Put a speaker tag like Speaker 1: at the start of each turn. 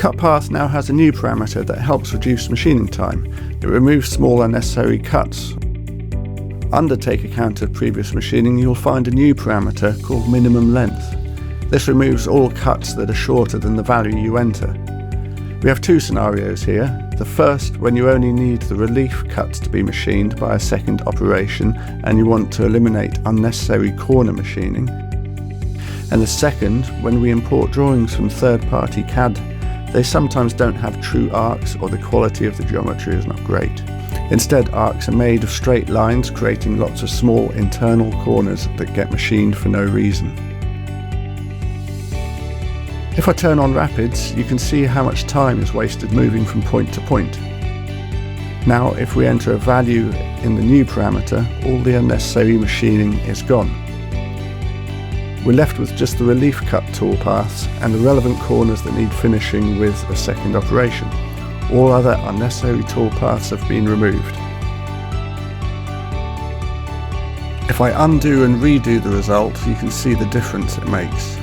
Speaker 1: cut path now has a new parameter that helps reduce machining time. It removes small unnecessary cuts. Under take account of previous machining, you'll find a new parameter called minimum length. This removes all cuts that are shorter than the value you enter. We have two scenarios here. The first, when you only need the relief cuts to be machined by a second operation and you want to eliminate unnecessary corner machining. And the second, when we import drawings from third-party CAD, they sometimes don't have true arcs or the quality of the geometry is not great. Instead, arcs are made of straight lines, creating lots of small internal corners that get machined for no reason. If I turn on rapids, you can see how much time is wasted moving from point to point. Now, if we enter a value in the new parameter, all the unnecessary machining is gone. We're left with just the relief cut toolpaths and the relevant corners that need finishing with a second operation. All other unnecessary toolpaths have been removed. If I undo and redo the result, you can see the difference it makes.